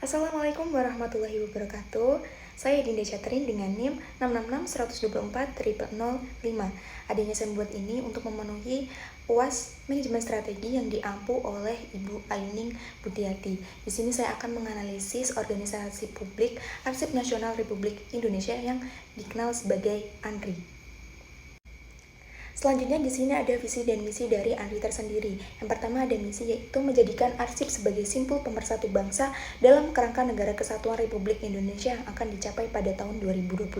Assalamualaikum warahmatullahi wabarakatuh. Saya Dinda Catherine dengan NIM 666124005. Adanya saya membuat ini untuk memenuhi UAS Manajemen Strategi yang diampu oleh Ibu Ayuning Budiati. Di sini saya akan menganalisis organisasi publik Arsip Nasional Republik Indonesia yang dikenal sebagai ANRI. Selanjutnya di sini ada visi dan misi dari ANRI tersendiri. Yang pertama ada misi, yaitu menjadikan arsip sebagai simpul pemersatu bangsa dalam kerangka Negara Kesatuan Republik Indonesia yang akan dicapai pada tahun 2025.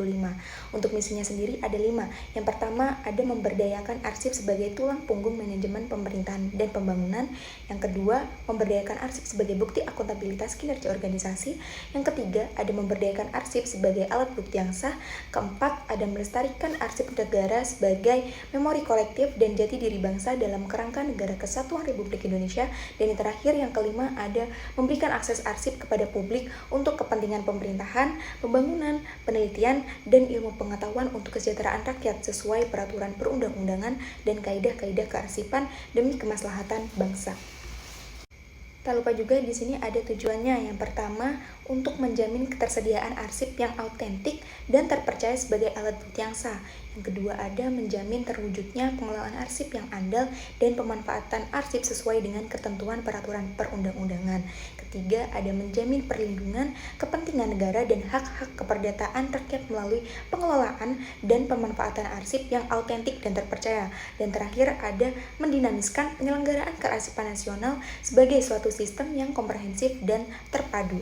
Untuk misinya sendiri ada 5. Yang pertama ada memberdayakan arsip sebagai tulang punggung manajemen pemerintahan dan pembangunan. Yang kedua, memberdayakan arsip sebagai bukti akuntabilitas kinerja organisasi. Yang ketiga, ada memberdayakan arsip sebagai alat bukti yang sah. Keempat, ada melestarikan arsip negara sebagai memori kolektif dan jati diri bangsa dalam kerangka Negara Kesatuan Republik Indonesia. Dan yang terakhir, yang kelima, ada memberikan akses arsip kepada publik untuk kepentingan pemerintahan, pembangunan, penelitian, dan ilmu pengetahuan untuk kesejahteraan rakyat sesuai peraturan perundang-undangan dan kaidah-kaidah kearsipan demi kemaslahatan bangsa. Tak lupa juga di sini ada tujuannya. Yang pertama, untuk menjamin ketersediaan arsip yang autentik dan terpercaya sebagai alat bukti yang sah. Yang kedua, ada menjamin terwujudnya pengelolaan arsip yang andal dan pemanfaatan arsip sesuai dengan ketentuan peraturan perundang-undangan. Ketiga, ada menjamin perlindungan kepentingan negara dan hak-hak keperdataan rakyat melalui pengelolaan dan pemanfaatan arsip yang autentik dan terpercaya. Dan terakhir, ada mendinamiskan penyelenggaraan kearsipan nasional sebagai suatu sistem yang komprehensif dan terpadu.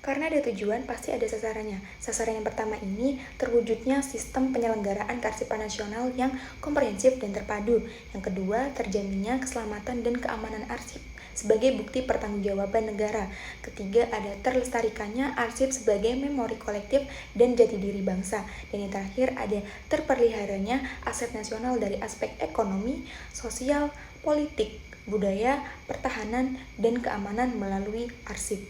Karena ada tujuan, pasti ada sasarannya. Sasaran yang pertama ini terwujudnya sistem penyelenggaraan kearsipan nasional yang komprehensif dan terpadu. Yang kedua, terjaminnya keselamatan dan keamanan arsip sebagai bukti pertanggungjawaban negara. Ketiga, ada terlestarikannya arsip sebagai memori kolektif dan jati diri bangsa. Dan yang terakhir, ada terpeliharanya aset nasional dari aspek ekonomi, sosial, politik, budaya, pertahanan, dan keamanan melalui arsip.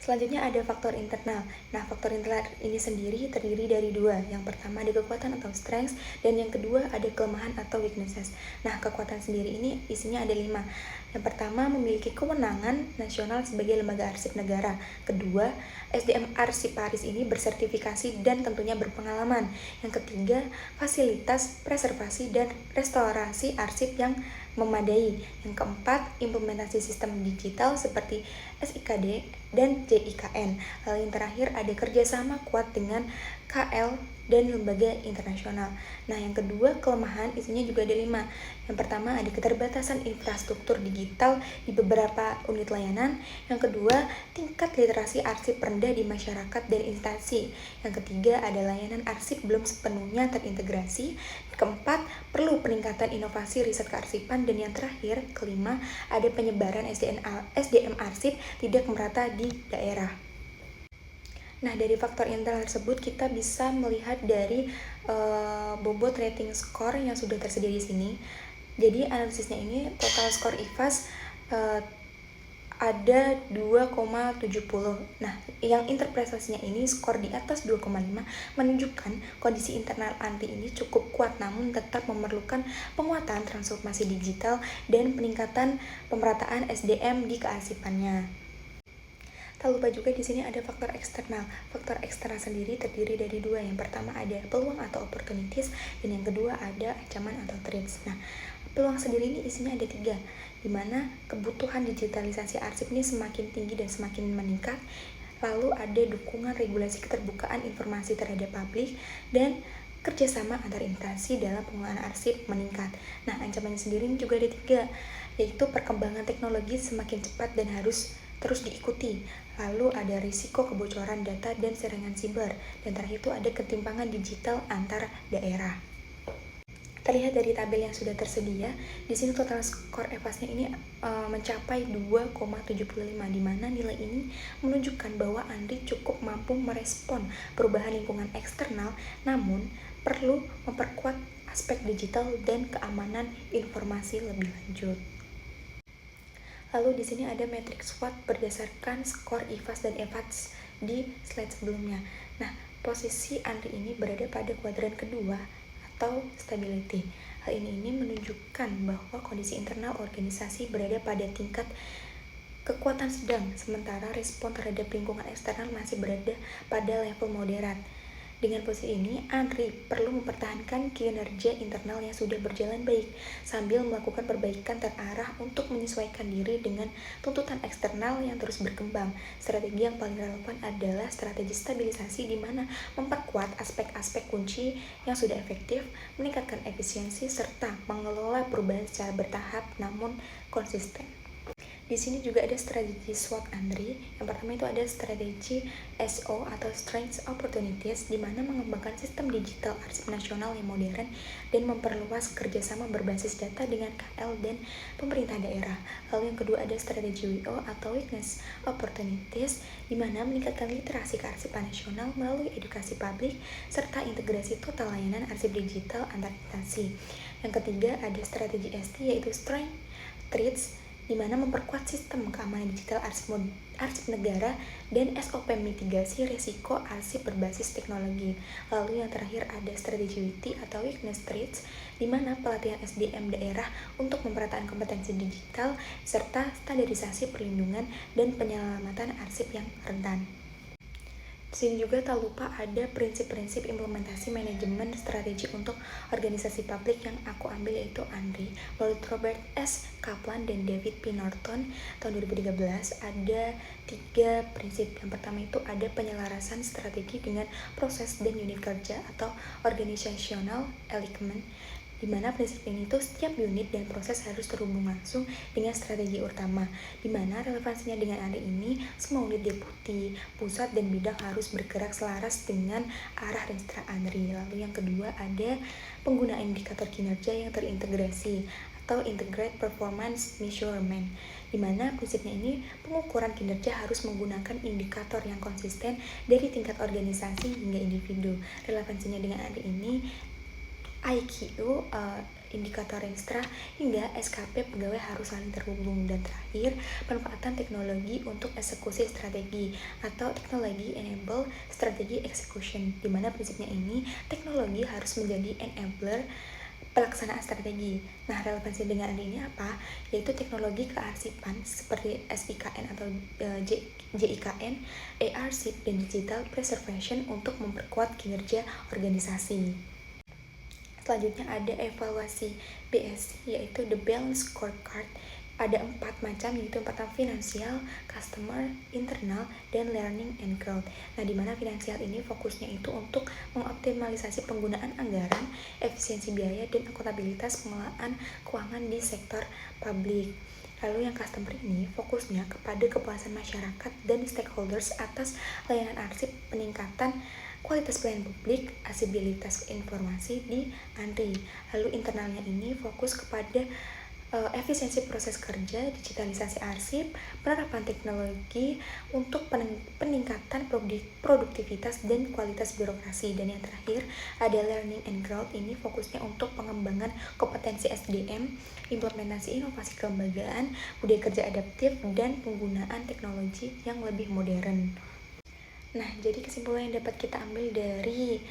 Selanjutnya ada faktor internal. Nah, faktor internal ini sendiri terdiri dari 2. Yang pertama ada kekuatan atau strength, dan yang kedua ada kelemahan atau weaknesses. Nah, kekuatan sendiri ini isinya ada 5. Yang pertama, memiliki kewenangan nasional sebagai lembaga arsip negara. Kedua, SDM arsiparis ini bersertifikasi dan tentunya berpengalaman. Yang ketiga, fasilitas preservasi dan restorasi arsip yang memadai. Yang keempat, implementasi sistem digital seperti SIKD dan JIKN. Lalu yang terakhir ada kerjasama kuat dengan KL dan lembaga internasional. Nah, yang kedua, kelemahan isinya juga ada 5. Yang pertama ada keterbatasan infrastruktur digital di beberapa unit layanan. Yang kedua, tingkat literasi arsip rendah di masyarakat dan instansi. Yang ketiga, ada layanan arsip belum sepenuhnya terintegrasi. Keempat, perlu peningkatan inovasi riset kearsipan. Dan yang terakhir, kelima, ada penyebaran SDM arsip tidak merata di daerah. Nah, dari faktor internal tersebut kita bisa melihat dari bobot rating skor yang sudah tersedia di sini. Jadi analisisnya ini total skor IFAS ada 2,70. Nah, yang interpretasinya ini skor di atas 2,5 menunjukkan kondisi internal ANRI ini cukup kuat, namun tetap memerlukan penguatan transformasi digital dan peningkatan pemerataan SDM di kearsipannya. Tak lupa juga di sini ada faktor eksternal. Faktor eksternal sendiri terdiri dari 2. Yang pertama ada peluang atau opportunities, dan yang kedua ada ancaman atau threats. Nah, peluang sendiri ini isinya ada 3, di mana kebutuhan digitalisasi arsip ini semakin tinggi dan semakin meningkat. Lalu ada dukungan regulasi keterbukaan informasi terhadap publik dan kerjasama antar instansi dalam pengelolaan arsip meningkat. Nah, ancamannya sendiri juga ada 3, yaitu perkembangan teknologi semakin cepat dan harus terus diikuti. Lalu ada risiko kebocoran data dan serangan siber. Dan terakhir itu ada ketimpangan digital antar daerah. Terlihat dari tabel yang sudah tersedia, di sini total skor EFAS-nya ini mencapai 2,75, di mana nilai ini menunjukkan bahwa ANRI cukup mampu merespon perubahan lingkungan eksternal, namun perlu memperkuat aspek digital dan keamanan informasi lebih lanjut. Lalu di sini ada matriks SWOT berdasarkan skor IFAS dan EFAS di slide sebelumnya. Nah, posisi ANRI ini berada pada kuadran kedua atau stability. Hal ini menunjukkan bahwa kondisi internal organisasi berada pada tingkat kekuatan sedang, sementara respon terhadap lingkungan eksternal masih berada pada level moderat. Dengan posisi ini, Andri perlu mempertahankan kinerja internal yang sudah berjalan baik, sambil melakukan perbaikan terarah untuk menyesuaikan diri dengan tuntutan eksternal yang terus berkembang. Strategi yang paling relevan adalah strategi stabilisasi, di mana memperkuat aspek-aspek kunci yang sudah efektif, meningkatkan efisiensi, serta mengelola perubahan secara bertahap namun konsisten. Di sini juga ada strategi SWOT Andri. Yang pertama itu ada strategi SO atau Strengths Opportunities, di mana mengembangkan sistem digital arsip nasional yang modern dan memperluas kerjasama berbasis data dengan KL dan pemerintah daerah. Lalu yang kedua ada strategi WO atau Weakness Opportunities, di mana meningkatkan literasi kearsipan nasional melalui edukasi publik serta integrasi total layanan arsip digital antar instansi. Yang ketiga ada strategi ST yaitu Strength Threats, di mana memperkuat sistem keamanan digital arsip negara dan SOP mitigasi risiko arsip berbasis teknologi. Lalu yang terakhir ada strategi WITI atau Weakness Traits, di mana pelatihan SDM daerah untuk memperatakan kompetensi digital serta standarisasi perlindungan dan penyelamatan arsip yang rentan. Di sini juga tak lupa ada prinsip-prinsip implementasi manajemen strategi untuk organisasi publik yang aku ambil, yaitu Andri menurut Robert S. Kaplan dan David P. Norton tahun 2013. Ada 3 prinsip. Yang pertama itu ada penyelarasan strategi dengan proses dan unit kerja atau organizational alignment, di mana prinsip ini tuh setiap unit dan proses harus terhubung langsung dengan strategi utama, di mana relevansinya dengan Andri ini semua unit deputi, pusat, dan bidang harus bergerak selaras dengan arah dan citra Andri. Lalu yang kedua ada penggunaan indikator kinerja yang terintegrasi atau Integrated Performance Measurement, di mana prinsipnya ini pengukuran kinerja harus menggunakan indikator yang konsisten dari tingkat organisasi hingga individu. Relevansinya dengan Andri ini IQ, indikator Renstra, hingga SKP pegawai harus saling terhubung. Dan terakhir, pemanfaatan teknologi untuk eksekusi strategi atau teknologi enable strategi execution, di mana prinsipnya ini teknologi harus menjadi enabler pelaksanaan strategi. Nah, relevansi dengan ini apa? Yaitu teknologi kearsipan seperti SIKN atau JIKN, ARSIP, dan digital preservation untuk memperkuat kinerja organisasi. Selanjutnya ada evaluasi BSC, yaitu The Balance Scorecard. Ada 4 macam, yaitu pertama finansial, customer, internal, dan learning and growth. Nah, di mana finansial ini fokusnya itu untuk mengoptimalisasi penggunaan anggaran, efisiensi biaya, dan akuntabilitas pengelolaan keuangan di sektor publik. Lalu yang customer ini fokusnya kepada kepuasan masyarakat dan stakeholders atas layanan arsip, peningkatan kualitas pelayanan publik, aksesibilitas informasi di Andri. Lalu internalnya ini fokus kepada efisiensi proses kerja, digitalisasi arsip, penerapan teknologi untuk peningkatan produktivitas dan kualitas birokrasi. Dan yang terakhir ada learning and growth, ini fokusnya untuk pengembangan kompetensi SDM, implementasi inovasi kelembagaan, budaya kerja adaptif, dan penggunaan teknologi yang lebih modern. Nah, jadi kesimpulan yang dapat kita ambil dari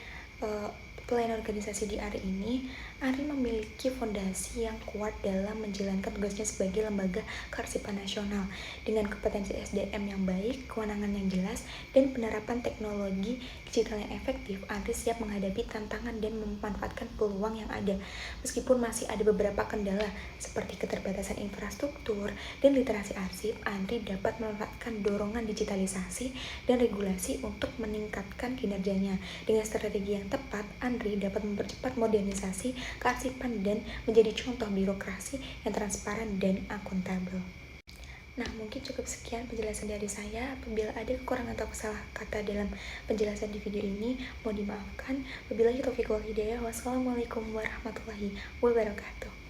pelayanan organisasi di Andri ini, Andri memiliki fondasi yang kuat dalam menjalankan tugasnya sebagai lembaga kearsipan nasional. Dengan kompetensi SDM yang baik, kewenangan yang jelas, dan penerapan teknologi digital yang efektif, Andri siap menghadapi tantangan dan memanfaatkan peluang yang ada. Meskipun masih ada beberapa kendala seperti keterbatasan infrastruktur dan literasi arsip, Andri dapat memanfaatkan dorongan digitalisasi dan regulasi untuk meningkatkan kinerjanya. Dengan strategi yang tepat, Andri dapat mempercepat modernisasi kearsipan dan menjadi contoh birokrasi yang transparan dan akuntabel. Nah, mungkin cukup sekian penjelasan dari saya. Apabila ada kekurangan atau salah kata dalam penjelasan di video ini, mohon dimaafkan. Wabillahi taufiq wal hidayah. Wassalamualaikum warahmatullahi wabarakatuh.